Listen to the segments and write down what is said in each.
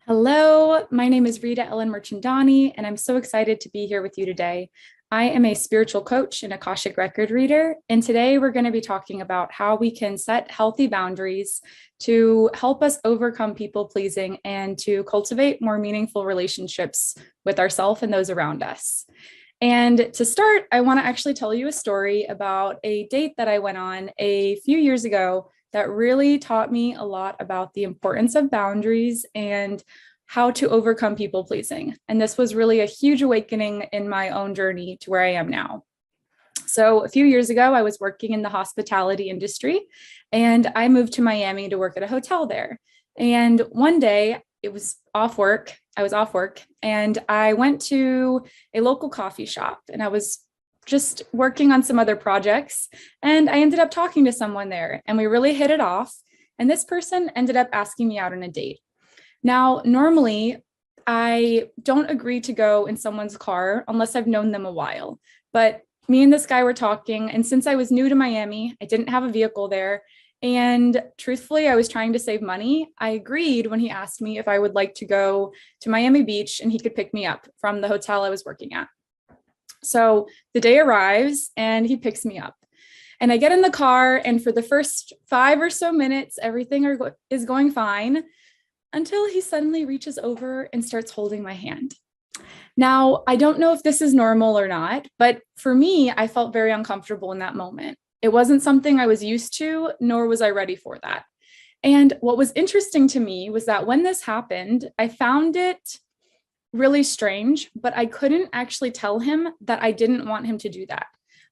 Hello, my name is Rita Ellen Merchandani, and I'm so excited to be here with you today. I am a spiritual coach and Akashic record reader, and today we're going to be talking about how we can set healthy boundaries to help us overcome people pleasing and to cultivate more meaningful relationships with ourselves and those around us. And to start, I want to actually tell you a story about a date that I went on a few years ago that really taught me a lot about the importance of boundaries and how to overcome people pleasing. And this was really a huge awakening in my own journey to where I am now. So a few years ago, I was working in the hospitality industry and I moved to Miami to work at a hotel there. And one day it was off work. I was off work and I went to a local coffee shop and I was just working on some other projects. And I ended up talking to someone there and we really hit it off. And this person ended up asking me out on a date. Now, normally I don't agree to go in someone's car unless I've known them a while. But me and this guy were talking. And since I was new to Miami, I didn't have a vehicle there. And truthfully, I was trying to save money. I agreed when he asked me if I would like to go to Miami Beach and he could pick me up from the hotel I was working at. So the day arrives and he picks me up. And I get in the car, and for the first 5 or so minutes, everything is going fine until he suddenly reaches over and starts holding my hand. Now, I don't know if this is normal or not, but for me, I felt very uncomfortable in that moment. It wasn't something I was used to, nor was I ready for that. And what was interesting to me was that when this happened, I found it really strange, but I couldn't actually tell him that I didn't want him to do that.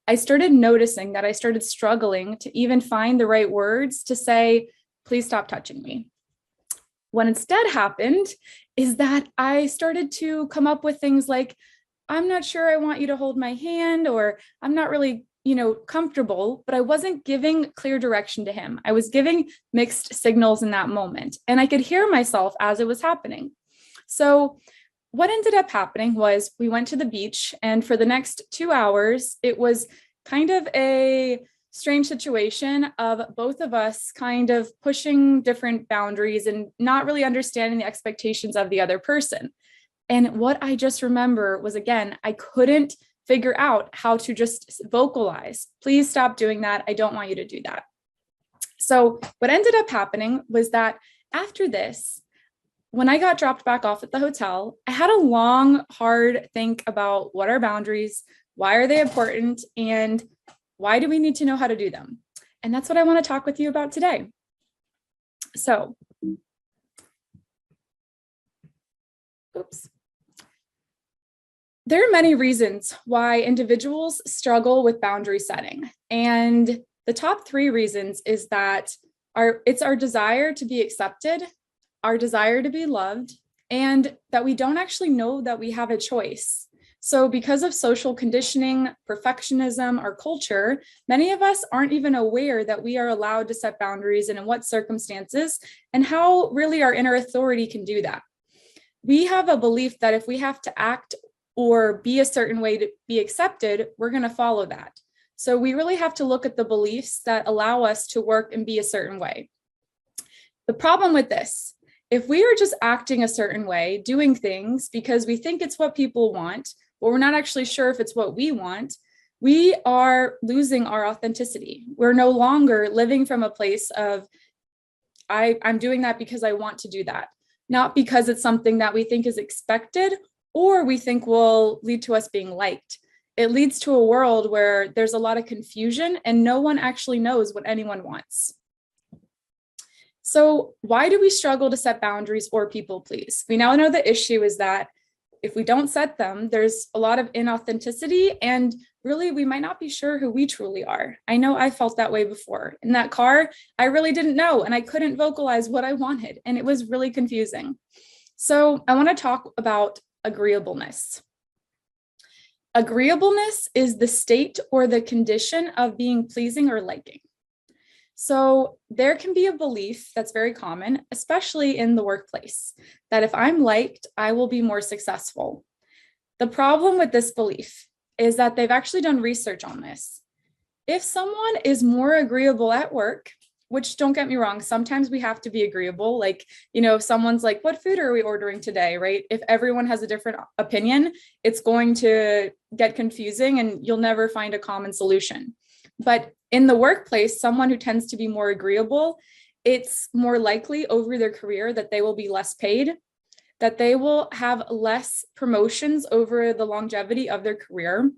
I started noticing that I started struggling to even find the right words to say, please stop touching me. What instead happened is that I started to come up with things like, I'm not sure I want you to hold my hand, or I'm not really, comfortable, but I wasn't giving clear direction to him. I was giving mixed signals in that moment, and I could hear myself as it was happening. So what ended up happening was we went to the beach, and for the next 2 hours, it was kind of a strange situation of both of us kind of pushing different boundaries and not really understanding the expectations of the other person. And what I just remember was, again, I couldn't figure out how to just vocalize, please stop doing that. I don't want you to do that. So what ended up happening was that after this, when I got dropped back off at the hotel, I had a long, hard think about what are boundaries, why are they important, and why do we need to know how to do them? And that's what I want to talk with you about today. So, there are many reasons why individuals struggle with boundary setting. And the top 3 reasons is that it's our desire to be accepted, our desire to be loved, and that we don't actually know that we have a choice. So because of social conditioning, perfectionism, our culture, many of us aren't even aware that we are allowed to set boundaries and in what circumstances, and how really our inner authority can do that. We have a belief that if we have to act or be a certain way to be accepted, we're going to follow that. So we really have to look at the beliefs that allow us to work and be a certain way. The problem with this, if we are just acting a certain way, doing things because we think it's what people want, but we're not actually sure if it's what we want, we are losing our authenticity. We're no longer living from a place of, I'm doing that because I want to do that, not because it's something that we think is expected or we think will lead to us being liked. It leads to a world where there's a lot of confusion and no one actually knows what anyone wants. So why do we struggle to set boundaries or people please? We now know the issue is that if we don't set them, there's a lot of inauthenticity, and really we might not be sure who we truly are. I know I felt that way before. In that car, I really didn't know, and I couldn't vocalize what I wanted, and it was really confusing. So I want to talk about agreeableness. Agreeableness is the state or the condition of being pleasing or liking. So there can be a belief that's very common, especially in the workplace, that if I'm liked, I will be more successful. The problem with this belief is that they've actually done research on this. If someone is more agreeable at work, which don't get me wrong, sometimes we have to be agreeable. Like, if someone's like, what food are we ordering today, right? If everyone has a different opinion, it's going to get confusing and you'll never find a common solution. But in the workplace, someone who tends to be more agreeable, it's more likely over their career that they will be less paid, that they will have less promotions over the longevity of their career,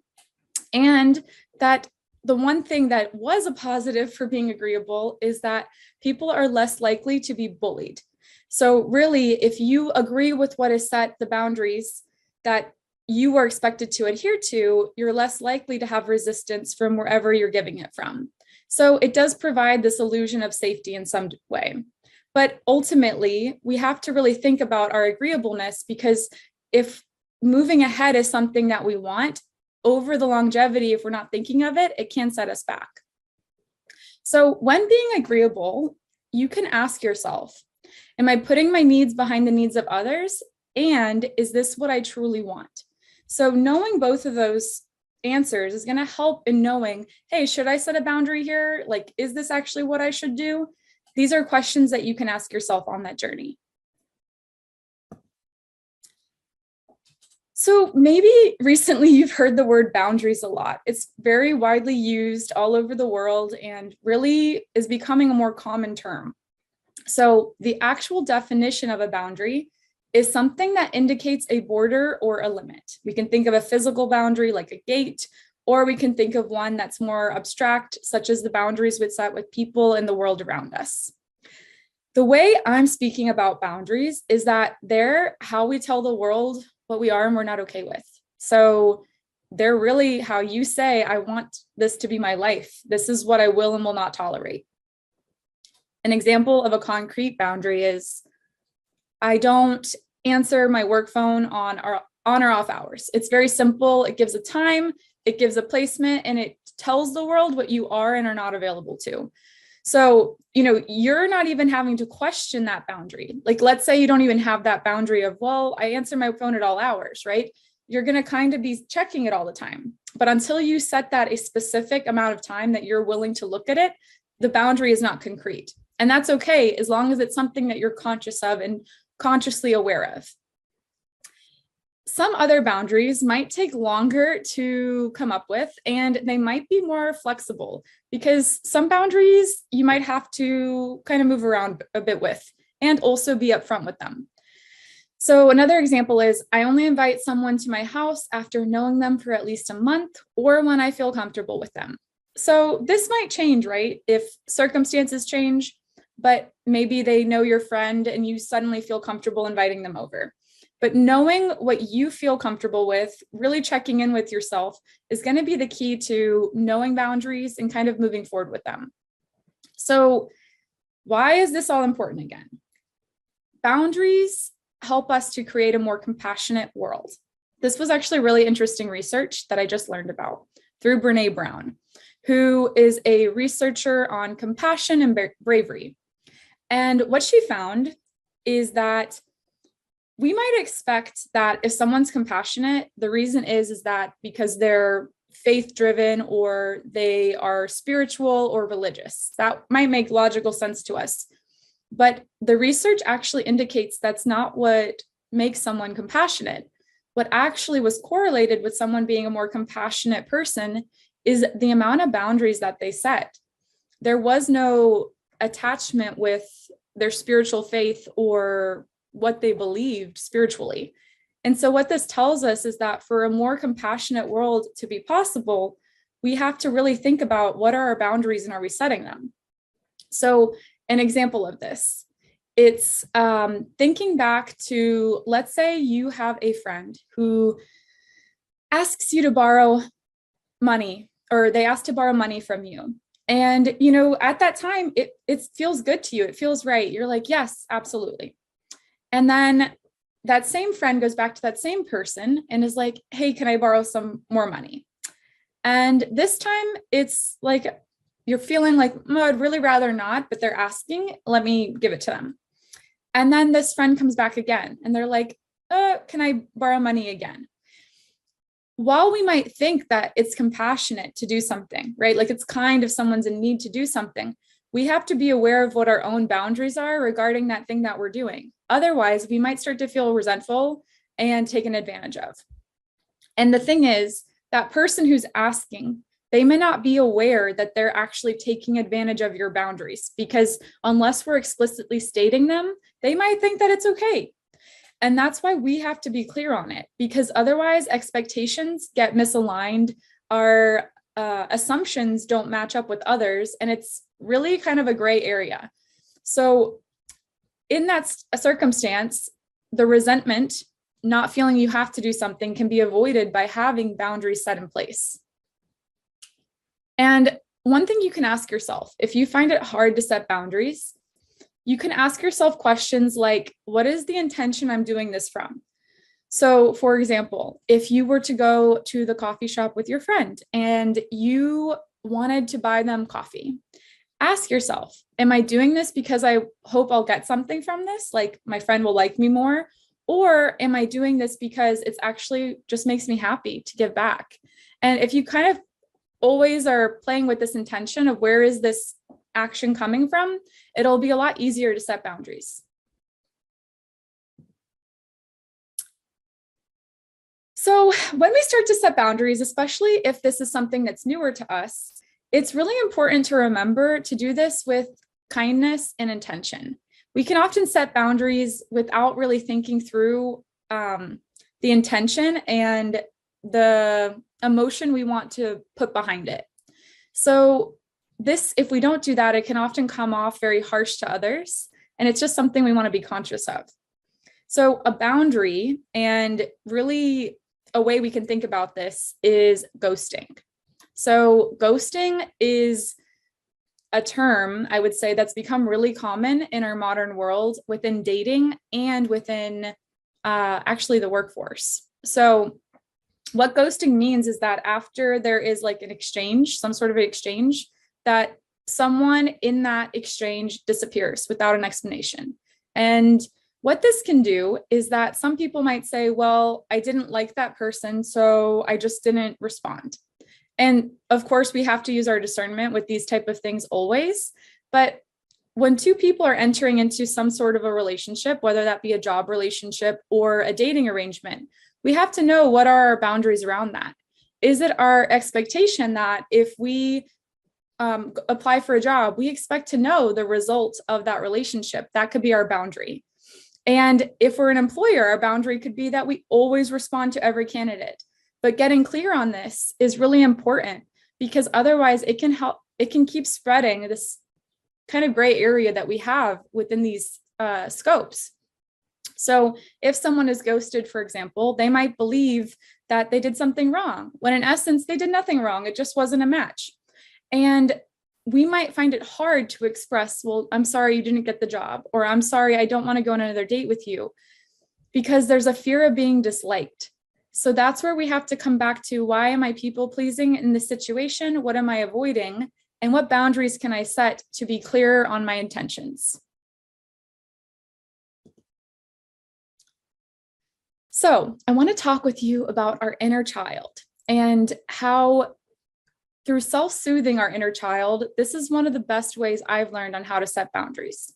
and that the one thing that was a positive for being agreeable is that people are less likely to be bullied. So really, if you agree with what is set, the boundaries that you are expected to adhere to, you're less likely to have resistance from wherever you're giving it from. So it does provide this illusion of safety in some way. But ultimately, we have to really think about our agreeableness, because if moving ahead is something that we want, over the longevity, if we're not thinking of it, it can set us back. So when being agreeable, you can ask yourself, am I putting my needs behind the needs of others? And is this what I truly want? So knowing both of those answers is going to help in knowing, hey, should I set a boundary here? Like, is this actually what I should do? These are questions that you can ask yourself on that journey. So maybe recently you've heard the word boundaries a lot. It's very widely used all over the world and really is becoming a more common term. So the actual definition of a boundary is something that indicates a border or a limit. We can think of a physical boundary like a gate, or we can think of one that's more abstract, such as the boundaries we set with people in the world around us. The way I'm speaking about boundaries is that they're how we tell the world what we are and we're not okay with. So they're really how you say, I want this to be my life. This is what I will and will not tolerate. An example of a concrete boundary is, I don't answer my work phone on or off hours. It's very simple. It gives a time, it gives a placement, and it tells the world what you are and are not available to. So, you're not even having to question that boundary. Like, let's say you don't even have that boundary of, well, I answer my phone at all hours, right? You're going to kind of be checking it all the time. But until you set that a specific amount of time that you're willing to look at it, the boundary is not concrete. And that's okay, as long as it's something that you're conscious of and consciously aware of. Some other boundaries might take longer to come up with, and they might be more flexible, because some boundaries you might have to kind of move around a bit with and also be upfront with them. So another example is, I only invite someone to my house after knowing them for at least a month or when I feel comfortable with them. So this might change, right? If circumstances change, but maybe they know your friend and you suddenly feel comfortable inviting them over. But knowing what you feel comfortable with, really checking in with yourself, is going to be the key to knowing boundaries and kind of moving forward with them. So why is this all important again? Boundaries help us to create a more compassionate world. This was actually really interesting research that I just learned about through Brené Brown, who is a researcher on compassion and bravery. And what she found is that we might expect that if someone's compassionate, the reason is that because they're faith-driven or they are spiritual or religious. That might make logical sense to us. But the research actually indicates that's not what makes someone compassionate. What actually was correlated with someone being a more compassionate person is the amount of boundaries that they set. There was no attachment with their spiritual faith or what they believed spiritually. And so what this tells us is that for a more compassionate world to be possible, we have to really think about what are our boundaries and are we setting them? So an example of this, it's thinking back to, let's say you have a friend who asks you to borrow money, or they ask to borrow money from you. And, at that time, it feels good to you. It feels right. You're like, yes, absolutely. And then that same friend goes back to that same person and is like, hey, can I borrow some more money? And this time it's like, you're feeling like, oh, I'd really rather not, but they're asking, let me give it to them. And then this friend comes back again and they're like, can I borrow money again? While we might think that it's compassionate to do something, right? Like it's kind of someone's in need to do something, we have to be aware of what our own boundaries are regarding that thing that we're doing. Otherwise, we might start to feel resentful and taken advantage of. And the thing is, that person who's asking, they may not be aware that they're actually taking advantage of your boundaries, because unless we're explicitly stating them, they might think that it's okay. And that's why we have to be clear on it, because otherwise expectations get misaligned, our assumptions don't match up with others, and it's really kind of a gray area. So in that circumstance, the resentment, not feeling you have to do something, can be avoided by having boundaries set in place. And one thing you can ask yourself, if you find it hard to set boundaries, you can ask yourself questions like, what is the intention I'm doing this from? So for example, if you were to go to the coffee shop with your friend and you wanted to buy them coffee, ask yourself, am I doing this because I hope I'll get something from this, like my friend will like me more? Or am I doing this because it's actually just makes me happy to give back? And if you kind of always are playing with this intention of where is this action coming from, it'll be a lot easier to set boundaries. So when we start to set boundaries, especially if this is something that's newer to us, it's really important to remember to do this with kindness and intention. We can often set boundaries without really thinking through the intention and the emotion we want to put behind it. So this, if we don't do that, it can often come off very harsh to others, and it's just something we want to be conscious of. So a boundary, and really a way we can think about this, is ghosting. So ghosting is a term, I would say, that's become really common in our modern world within dating and within actually the workforce. So what ghosting means is that after there is like an exchange, some sort of exchange, that someone in that exchange disappears without an explanation. And what this can do is that some people might say, well, I didn't like that person, so I just didn't respond. And of course, we have to use our discernment with these type of things always. But when two people are entering into some sort of a relationship, whether that be a job relationship or a dating arrangement, we have to know what are our boundaries around that. Is it our expectation that if we apply for a job, we expect to know the result of that relationship? That could be our boundary. And if we're an employer, our boundary could be that we always respond to every candidate. But getting clear on this is really important, because otherwise it can keep spreading this kind of gray area that we have within these scopes. So if someone is ghosted, for example, they might believe that they did something wrong, when in essence, they did nothing wrong. It just wasn't a match. And we might find it hard to express, well, I'm sorry you didn't get the job, or I'm sorry, I don't want to go on another date with you, because there's a fear of being disliked. So that's where we have to come back to, why am I people pleasing in this situation? What am I avoiding? And what boundaries can I set to be clear on my intentions? So I want to talk with you about our inner child and how, through self-soothing our inner child, this is one of the best ways I've learned on how to set boundaries.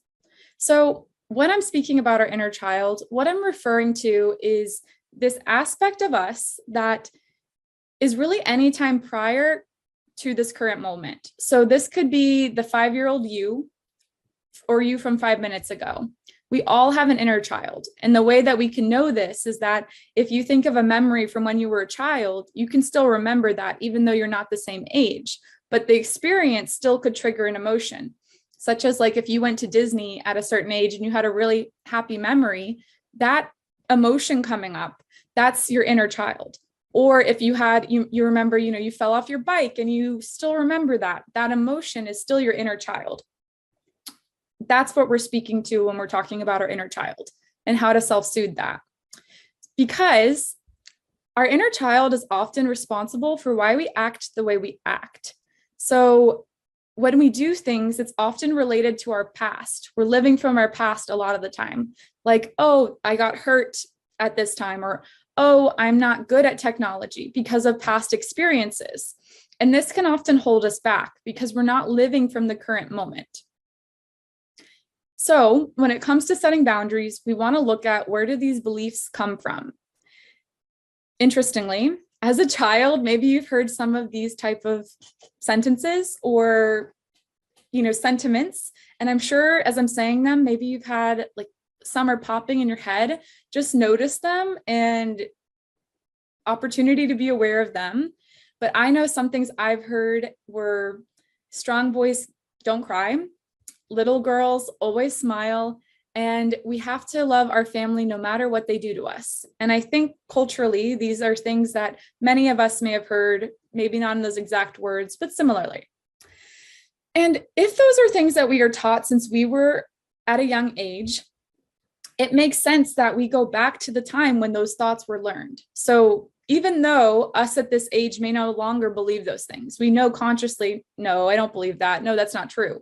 So when I'm speaking about our inner child, what I'm referring to is this aspect of us that is really any time prior to this current moment. So this could be the 5-year-old you, or you from 5 minutes ago. We all have an inner child. And the way that we can know this is that if you think of a memory from when you were a child, you can still remember that even though you're not the same age, but the experience still could trigger an emotion, such as like if you went to Disney at a certain age and you had a really happy memory, that emotion coming up, that's your inner child. Or if you had, you remember, you fell off your bike and you still remember that emotion is still your inner child. That's what we're speaking to when we're talking about our inner child and how to self-soothe that. Because our inner child is often responsible for why we act the way we act. So when we do things, it's often related to our past. We're living from our past a lot of the time. Like, oh, I got hurt at this time, or, oh, I'm not good at technology because of past experiences. And this can often hold us back because we're not living from the current moment. So when it comes to setting boundaries, we want to look at, where do these beliefs come from? Interestingly, as a child, maybe you've heard some of these type of sentences or, sentiments. And I'm sure as I'm saying them, maybe you've had like some are popping in your head. Just notice them and opportunity to be aware of them. But I know some things I've heard were: strong boys don't cry, little girls always smile, and we have to love our family no matter what they do to us. And I think culturally, these are things that many of us may have heard, maybe not in those exact words, but similarly. And if those are things that we are taught since we were at a young age, it makes sense that we go back to the time when those thoughts were learned. So even though us at this age may no longer believe those things, we know consciously, no, I don't believe that. No, that's not true.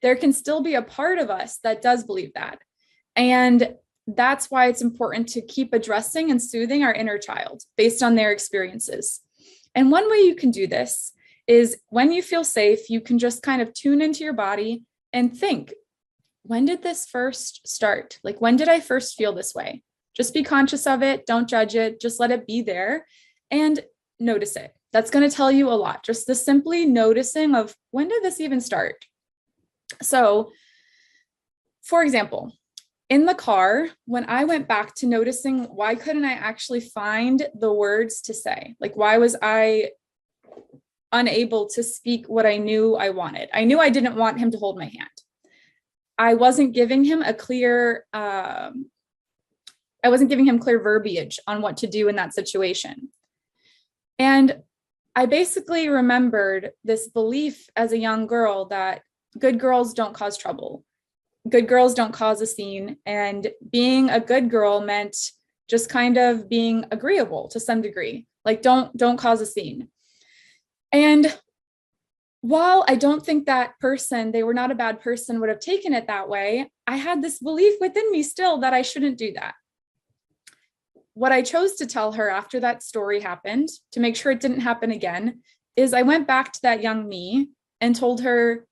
There can still be a part of us that does believe that. And that's why it's important to keep addressing and soothing our inner child based on their experiences. And one way you can do this is, when you feel safe, you can just kind of tune into your body and think, when did this first start? Like, when did I first feel this way? Just be conscious of it. Don't judge it. Just let it be there and notice it. That's going to tell you a lot. Just the simply noticing of, when did this even start? So, for example, in the car, when I went back to noticing, why couldn't I actually find the words to say? Like, why was I unable to speak what I knew I wanted? I knew I didn't want him to hold my hand. I wasn't giving him clear verbiage on what to do in that situation. And I basically remembered this belief as a young girl that good girls don't cause trouble. Good girls don't cause a scene. And being a good girl meant just kind of being agreeable to some degree. Like, don't cause a scene. And while I don't think that person, they were not a bad person, would have taken it that way, I had this belief within me still that I shouldn't do that. What I chose to tell her after that story happened, to make sure it didn't happen again, is I went back to that young me and told her,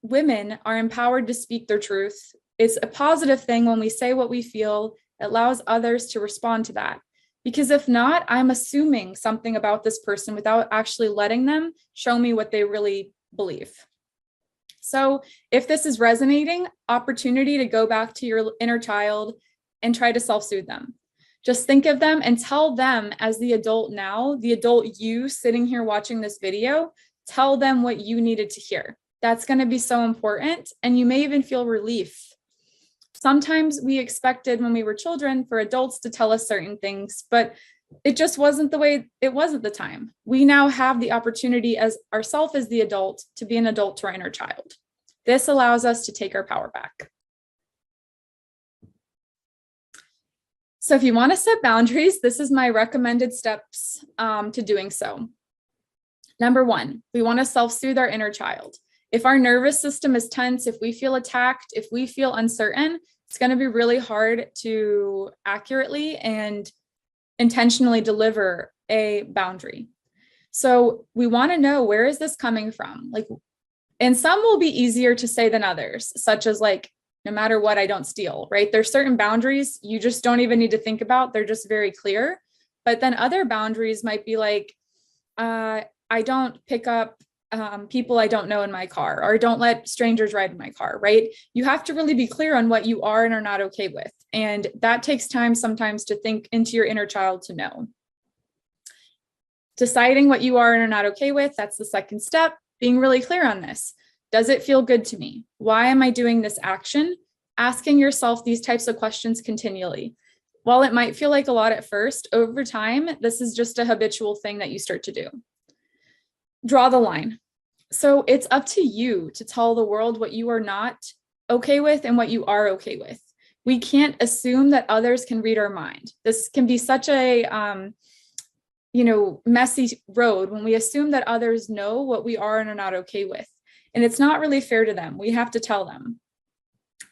women are empowered to speak their truth. It's a positive thing when we say what we feel. It allows others to respond to that. Because if not, I'm assuming something about this person without actually letting them show me what they really believe. So if this is resonating, opportunity to go back to your inner child and try to self-soothe them. Just think of them and tell them, as the adult now, the adult you sitting here watching this video, tell them what you needed to hear. That's going to be so important. And you may even feel relief. Sometimes we expected when we were children for adults to tell us certain things, but it just wasn't the way it was at the time. We now have the opportunity as ourselves as the adult to be an adult to our inner child. This allows us to take our power back. So if you want to set boundaries, this is my recommended steps to doing so. Number one, we want to self-soothe our inner child. If our nervous system is tense, if we feel attacked, if we feel uncertain, it's going to be really hard to accurately and intentionally deliver a boundary. So we want to know, where is this coming from? And some will be easier to say than others, such as no matter what, I don't steal, right? There's certain boundaries you just don't even need to think about. They're just very clear. But then other boundaries might be I don't pick up people I don't know in my car, or don't let strangers ride in my car, right? You have to really be clear on what you are and are not okay with. And that takes time sometimes to think into your inner child to know. Deciding what you are and are not okay with, that's the second step. Being really clear on this. Does it feel good to me? Why am I doing this action? Asking yourself these types of questions continually. While it might feel like a lot at first, over time, this is just a habitual thing that you start to do. Draw the line. So it's up to you to tell the world what you are not okay with and what you are okay with. We can't assume that others can read our mind. This can be such a messy road when we assume that others know what we are and are not okay with. And it's not really fair to them. We have to tell them.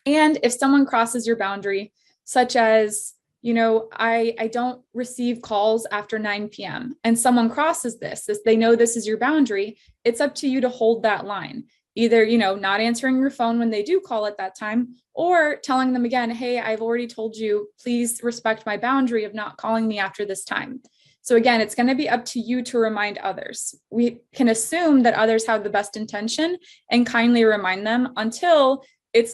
And if someone crosses your boundary, such as, I don't receive calls after 9 p.m. and someone crosses this, they know this is your boundary. It's up to you to hold that line. Either, not answering your phone when they do call at that time, or telling them again, hey, I've already told you, please respect my boundary of not calling me after this time. So again, it's going to be up to you to remind others. We can assume that others have the best intention and kindly remind them until it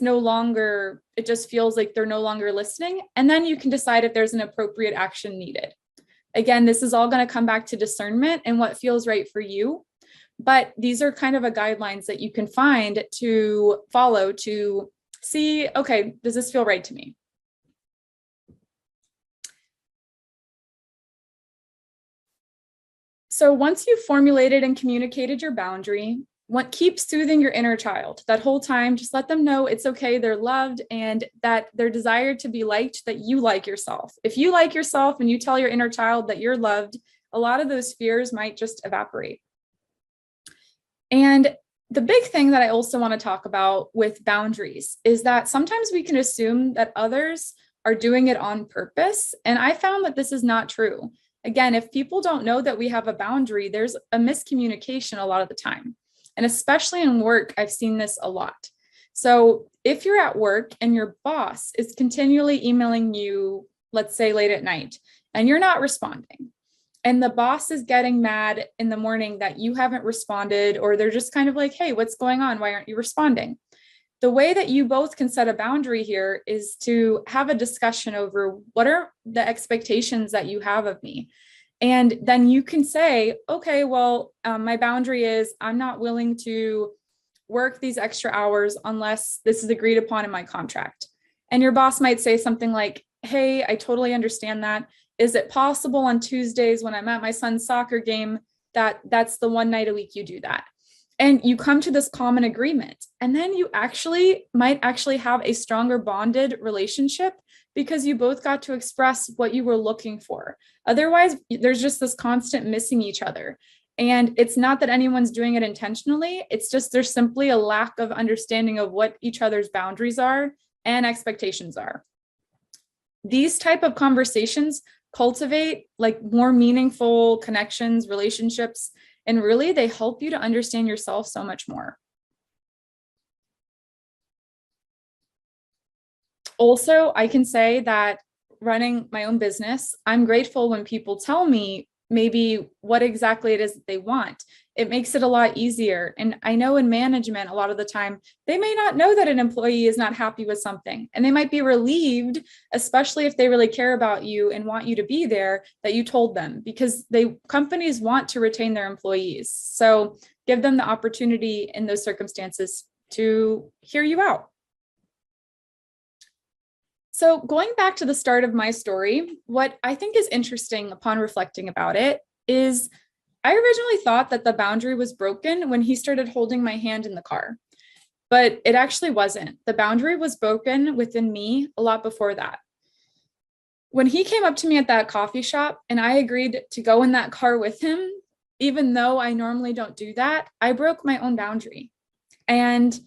just feels like they're no longer listening. And then you can decide if there's an appropriate action needed. Again, this is all going to come back to discernment and what feels right for you. But these are kind of a guidelines that you can find to follow to see, okay, does this feel right to me? So once you've formulated and communicated your boundary, keep soothing your inner child that whole time. Just let them know it's okay, they're loved, and that they're desired to be liked, that you like yourself. If you like yourself and you tell your inner child that you're loved, a lot of those fears might just evaporate. And the big thing that I also want to talk about with boundaries is that sometimes we can assume that others are doing it on purpose. And I found that this is not true. Again, if people don't know that we have a boundary, there's a miscommunication a lot of the time. And especially in work, I've seen this a lot. So if you're at work and your boss is continually emailing you, let's say late at night, and you're not responding, and the boss is getting mad in the morning that you haven't responded, or they're just kind of like, hey, what's going on? Why aren't you responding? The way that you both can set a boundary here is to have a discussion over what are the expectations that you have of me. And then you can say, okay, well, my boundary is I'm not willing to work these extra hours unless this is agreed upon in my contract. And your boss might say something like, hey, I totally understand that. Is it possible on Tuesdays when I'm at my son's soccer game that's the one night a week you do that? And you come to this common agreement, and then you might actually have a stronger bonded relationship because you both got to express what you were looking for. Otherwise, there's just this constant missing each other. And it's not that anyone's doing it intentionally. It's just there's simply a lack of understanding of what each other's boundaries are and expectations are. These type of conversations cultivate like more meaningful connections, relationships, and really they help you to understand yourself so much more. Also, I can say that running my own business, I'm grateful when people tell me maybe what exactly it is that they want. It makes it a lot easier. And I know in management, a lot of the time, they may not know that an employee is not happy with something. And they might be relieved, especially if they really care about you and want you to be there, that you told them, because companies want to retain their employees. So give them the opportunity in those circumstances to hear you out. So going back to the start of my story, what I think is interesting upon reflecting about it is I originally thought that the boundary was broken when he started holding my hand in the car, but it actually wasn't. The boundary was broken within me a lot before that. When he came up to me at that coffee shop and I agreed to go in that car with him, even though I normally don't do that, I broke my own boundary. And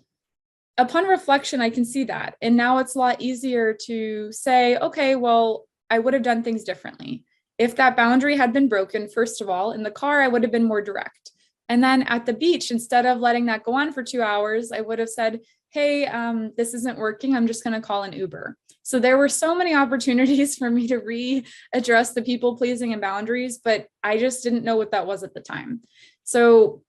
upon reflection, I can see that. And now it's a lot easier to say, okay, well, I would have done things differently. If that boundary had been broken, first of all, in the car, I would have been more direct. And then at the beach, instead of letting that go on for 2 hours, I would have said, hey, this isn't working. I'm just going to call an Uber. So there were so many opportunities for me to readdress the people pleasing and boundaries, but I just didn't know what that was at the time. So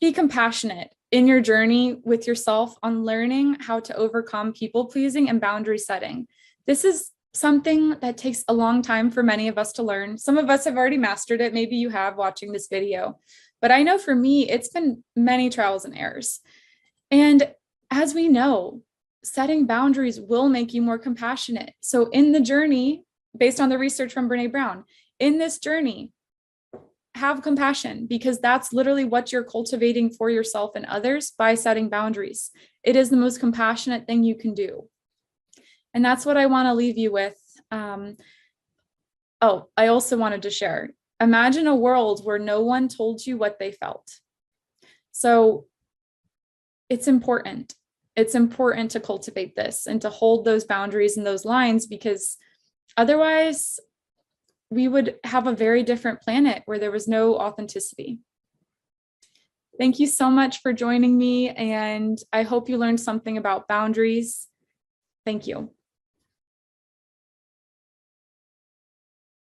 be compassionate in your journey with yourself on learning how to overcome people pleasing and boundary setting. This is something that takes a long time for many of us to learn. Some of us have already mastered it. Maybe you have watching this video, but I know for me, it's been many trials and errors. And as we know, setting boundaries will make you more compassionate. So in the journey, based on the research from Brené Brown, in this journey, have compassion, because that's literally what you're cultivating for yourself and others by setting boundaries. It is the most compassionate thing you can do. And that's what I want to leave you with. I also wanted to share, imagine a world where no one told you what they felt. So it's important. it's important to cultivate this and to hold those boundaries and those lines, because otherwise we would have a very different planet where there was no authenticity. Thank you so much for joining me, and I hope you learned something about boundaries. Thank you.